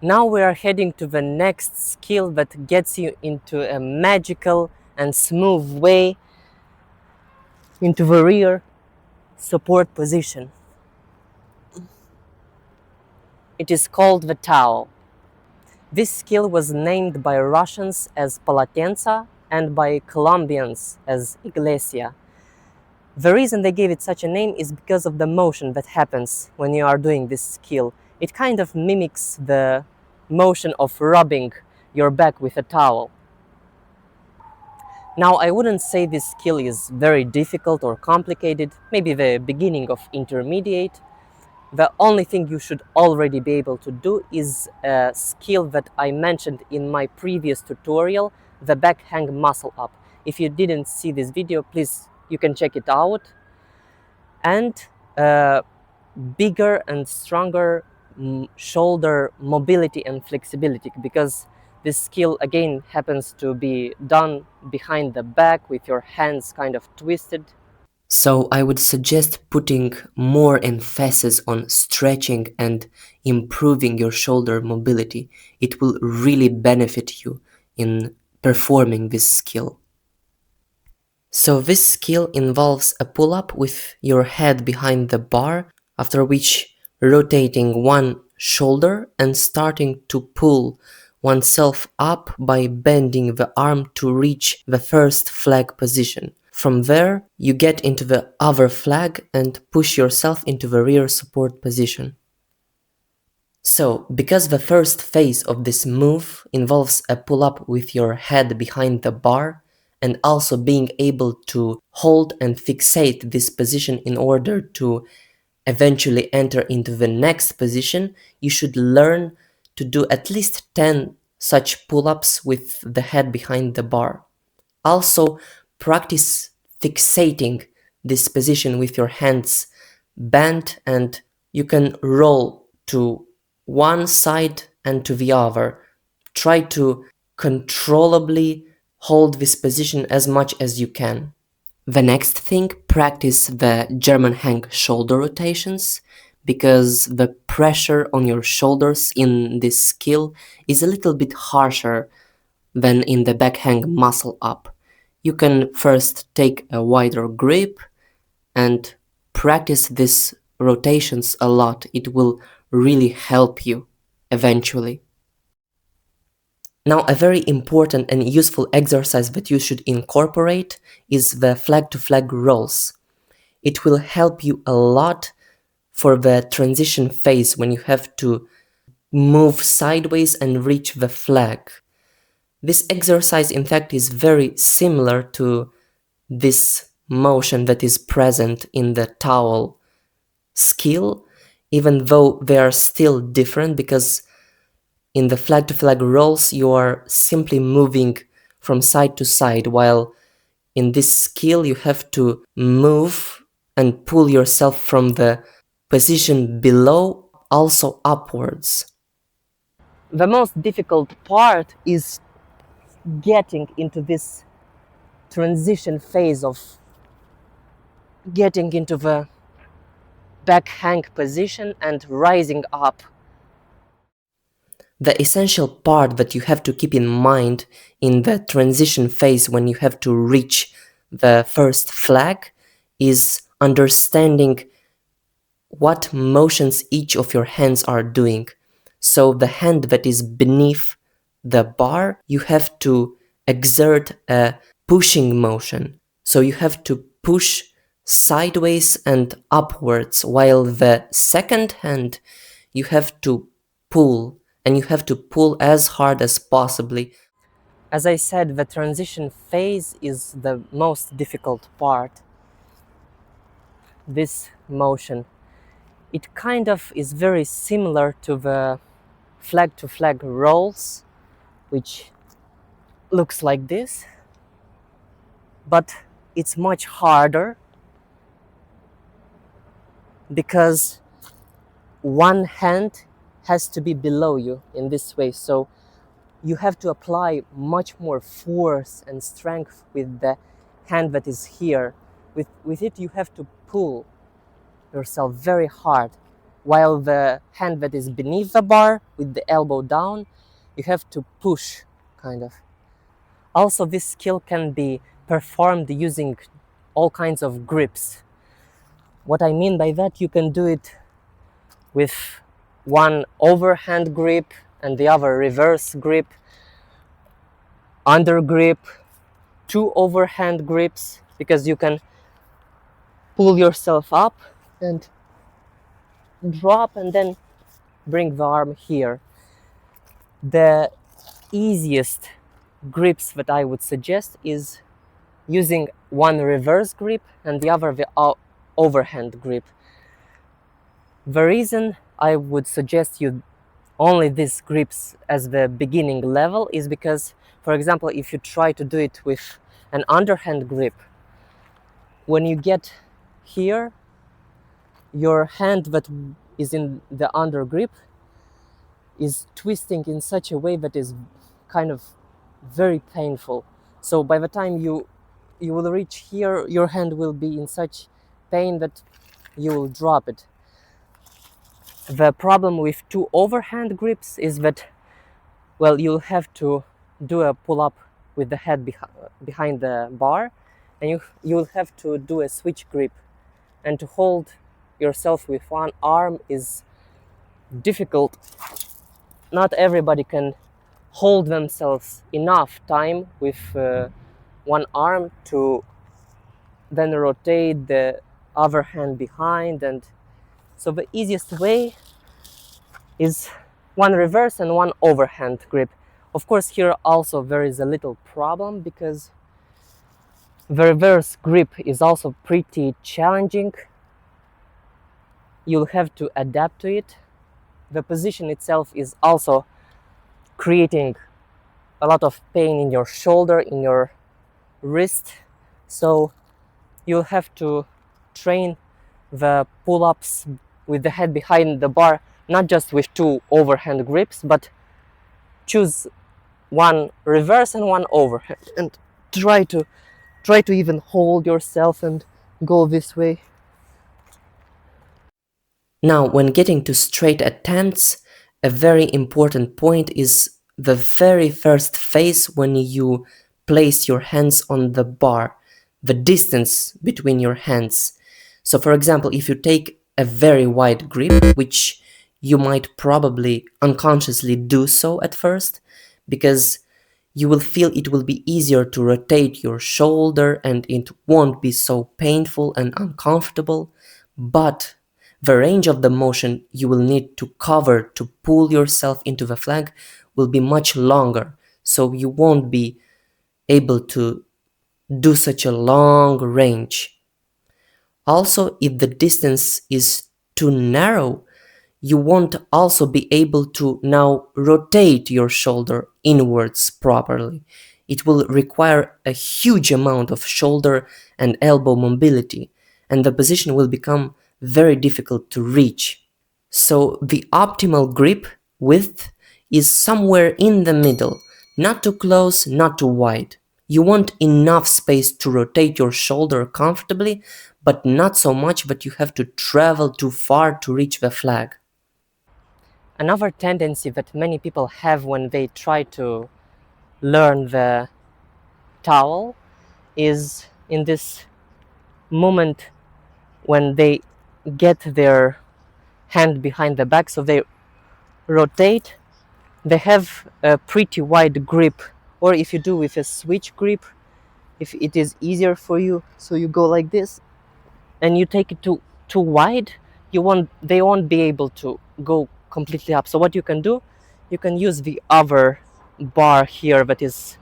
Now we are heading to the next skill that gets you into a magical and smooth way into the rear support position. It is called the towel. This skill was named by Russians as palatensa and by Colombians as iglesia. The reason they gave it such a name is because of the motion that happens when you are doing this skill. It kind of mimics the motion of rubbing your back with a towel. Now, I wouldn't say this skill is very difficult or complicated, maybe the beginning of intermediate. The only thing you should already be able to do is a skill that I mentioned in my previous tutorial, the back hang muscle up. If you didn't see this video, please, you can check it out. And bigger and stronger shoulder mobility and flexibility, because this skill again happens to be done behind the back with your hands kind of twisted. So I would suggest putting more emphasis on stretching and improving your shoulder mobility. It will really benefit you in performing this skill. So this skill involves a pull-up with your head behind the bar, after which rotating one shoulder and starting to pull oneself up by bending the arm to reach the first flag position. From there, you get into the other flag and push yourself into the rear support position. So, because the first phase of this move involves a pull-up with your head behind the bar, and also being able to hold and fixate this position in order to eventually enter into the next position, you should learn to do at least 10 such pull-ups with the head behind the bar. Also, practice fixating this position with your hands bent, and you can roll to one side and to the other. Try to controllably hold this position as much as you can. The next thing, practice the German hang shoulder rotations, because the pressure on your shoulders in this skill is a little bit harsher than in the back hang muscle up. You can first take a wider grip and practice these rotations a lot. It will really help you eventually. Now, a very important and useful exercise that you should incorporate is the flag-to-flag rolls. It will help you a lot for the transition phase when you have to move sideways and reach the flag. This exercise, in fact, is very similar to this motion that is present in the towel skill, even though they are still different, because in the flag-to-flag rolls, you are simply moving from side to side, while in this skill, you have to move and pull yourself from the position below, also upwards. The most difficult part is getting into this transition phase of getting into the back hang position and rising up. The essential part that you have to keep in mind in the transition phase when you have to reach the first flag is understanding what motions each of your hands are doing. So the hand that is beneath the bar, you have to exert a pushing motion. So you have to push sideways and upwards, while the second hand you have to pull, and you have to pull as hard as possibly. As I said, the transition phase is the most difficult part. This motion, it kind of is very similar to the flag-to-flag rolls, which looks like this, but it's much harder because one hand has to be below you in this way. So you have to apply much more force and strength with the hand that is here. With it, you have to pull yourself very hard. while the hand that is beneath the bar with the elbow down, you have to push, kind of. Also, this skill can be performed using all kinds of grips. What I mean by that, you can do it with one overhand grip and the other reverse grip, under grip, two overhand grips, because you can pull yourself up and drop and then bring the arm here. The easiest grips that I would suggest is using one reverse grip and the other the overhand grip. The reason I would suggest you only these grips as the beginning level is because, for example, if you try to do it with an underhand grip, when you get here, your hand that is in the under grip is twisting in such a way that is kind of very painful. So by the time you will reach here, your hand will be in such pain that you will drop it. The problem with two overhand grips is that, well, you'll have to do a pull-up with the head behind the bar, and you'll have to do a switch grip. And to hold yourself with one arm is difficult. Not everybody can hold themselves enough time with one arm to then rotate the other hand behind. And so the easiest way is one reverse and one overhand grip. Of course, here also there is a little problem because the reverse grip is also pretty challenging. You'll have to adapt to it. The position itself is also creating a lot of pain in your shoulder, in your wrist. So you'll have to train the pull-ups with the head behind the bar, not just with two overhand grips, but choose one reverse and one overhand, and try to even hold yourself and go this way. Now, when getting to straight attempts, a very important point is the very first phase when you place your hands on the bar, the distance between your hands. So for example, if you take a very wide grip, which you might probably unconsciously do so at first, because you will feel it will be easier to rotate your shoulder and it won't be so painful and uncomfortable, but the range of the motion you will need to cover to pull yourself into the flag will be much longer, so you won't be able to do such a long range. Also, if the distance is too narrow, you won't also be able to now rotate your shoulder inwards properly. It will require a huge amount of shoulder and elbow mobility, and the position will become very difficult to reach. So the optimal grip width is somewhere in the middle, not too close, not too wide. You want enough space to rotate your shoulder comfortably, but not so much that you have to travel too far to reach the flag. Another tendency that many people have when they try to learn the towel is in this moment when they get their hand behind the back, so they rotate, they have a pretty wide grip, or if you do with a switch grip, if it is easier for you, so you go like this and you take it too wide, they won't be able to go completely up. So what you can do, you can use the other bar here that is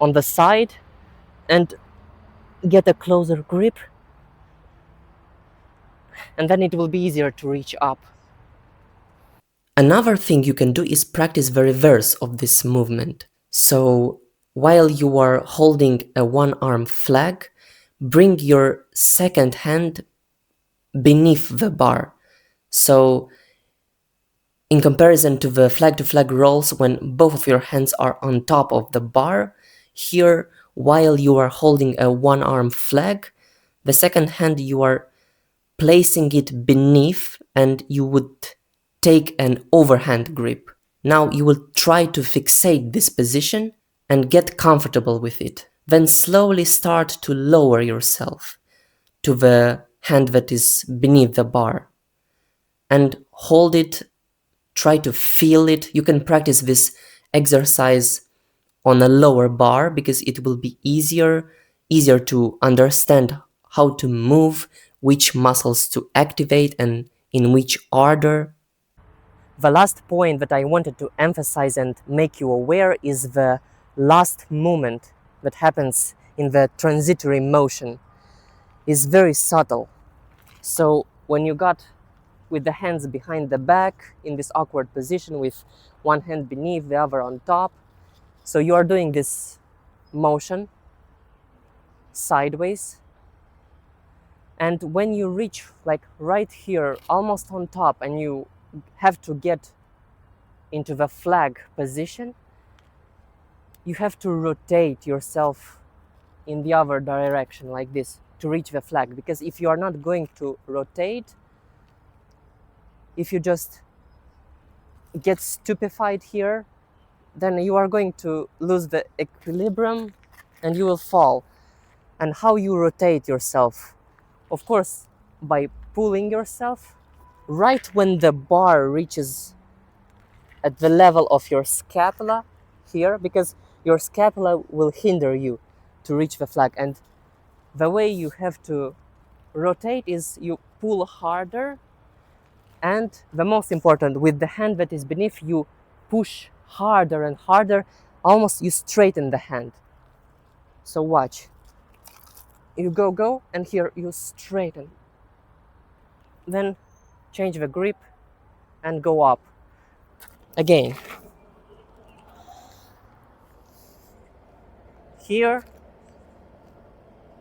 on the side and get a closer grip, and then it will be easier to reach up. Another thing you can do is practice the reverse of this movement. So while you are holding a one-arm flag, bring your second hand beneath the bar. So in comparison to the flag-to-flag rolls when both of your hands are on top of the bar, here, while you are holding a one-arm flag, the second hand you are placing it beneath, and you would take an overhand grip. Now you will try to fixate this position and get comfortable with it. Then slowly start to lower yourself to the hand that is beneath the bar and hold it. Try to feel it. You can practice this exercise on a lower bar because it will be easier to understand how to move, which muscles to activate and in which order. The last point that I wanted to emphasize and make you aware is the last movement that happens in the transitory motion is very subtle. So when you got with the hands behind the back in this awkward position with one hand beneath, the other on top, so you are doing this motion sideways, and when you reach like right here almost on top and you have to get into the flag position, you have to rotate yourself in the other direction like this to reach the flag, because if you are not going to rotate, if you just get stupefied here, then you are going to lose the equilibrium and you will fall. And how you rotate yourself? Of course, by pulling yourself right when the bar reaches at the level of your scapula here, because your scapula will hinder you to reach the flag. And the way you have to rotate is you pull harder, and the most important, with the hand that is beneath, you push harder and harder, almost you straighten the hand. So watch. You go, and here you straighten. Then change the grip and go up. Again. Here,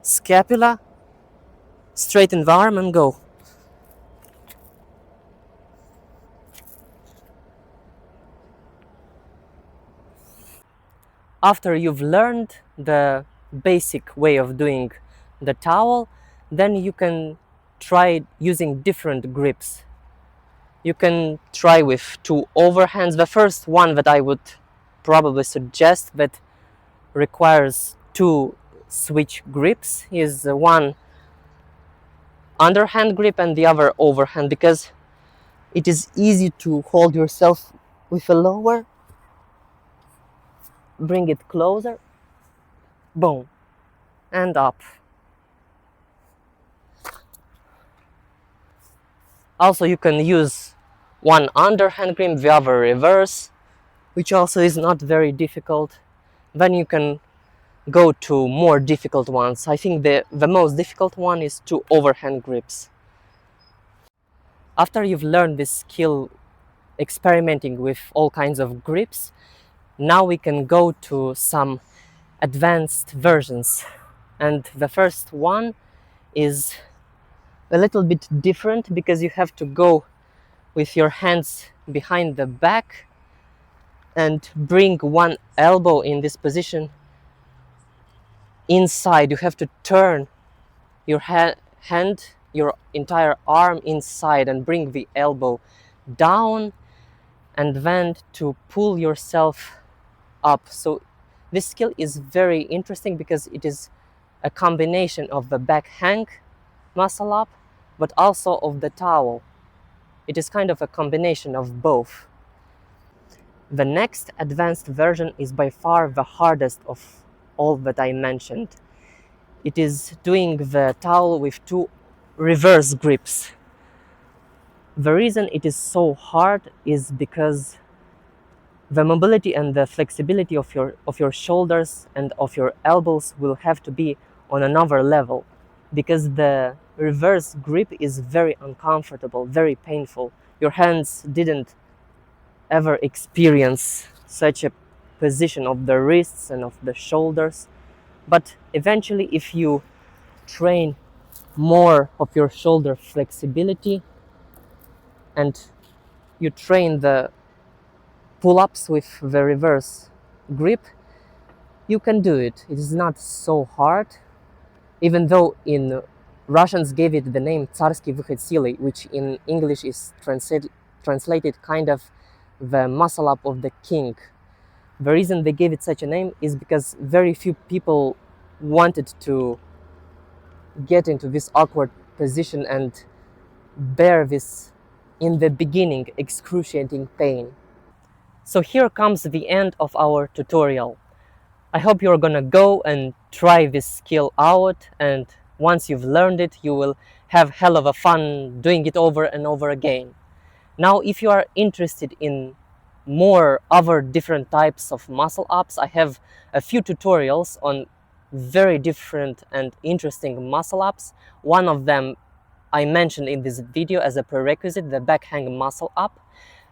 scapula, straighten the arm and go. After you've learned the basic way of doing the towel, then you can try using different grips. You can try with two overhands. The first one that I would probably suggest that requires two switch grips is one underhand grip and the other overhand, because it is easy to hold yourself with a lower. Bring it closer, boom, and up. Also, you can use one underhand grip, the other reverse, which also is not very difficult. Then you can go to more difficult ones. I think the most difficult one is two overhand grips. After you've learned this skill experimenting with all kinds of grips, now we can go to some advanced versions. And the first one is a little bit different because you have to go with your hands behind the back and bring one elbow in this position inside. You have to turn your hand, your entire arm inside and bring the elbow down, and then to pull yourself up. So this skill is very interesting because it is a combination of the back hang muscle up, but also of the towel. It is kind of a combination of both. The next advanced version is by far the hardest of all that I mentioned. It is doing the towel with two reverse grips. The reason it is so hard is because the mobility and the flexibility of your shoulders and of your elbows will have to be on another level, because the reverse grip is very uncomfortable, very painful. Your hands didn't ever experience such a position of the wrists and of the shoulders. But eventually, if you train more of your shoulder flexibility and you train the pull-ups with the reverse grip, you can do it. It is not so hard, even though in Russians gave it the name Tsarский выход силы, which in English is translated kind of the muscle up of the king. The reason they gave it such a name is because very few people wanted to get into this awkward position and bear this, in the beginning, excruciating pain. So here comes the end of our tutorial. I hope you're gonna go and try this skill out, and once you've learned it, you will have hell of a fun doing it over and over again. Now, if you are interested in more other different types of muscle ups, I have a few tutorials on very different and interesting muscle ups. One of them I mentioned in this video as a prerequisite, the back hang muscle up,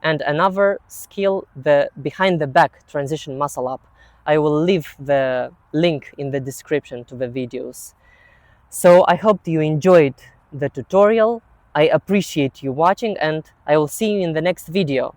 and another skill, the behind the back transition muscle up. I will leave the link in the description to the videos. So I hope you enjoyed the tutorial. I appreciate you watching, and I will see you in the next video.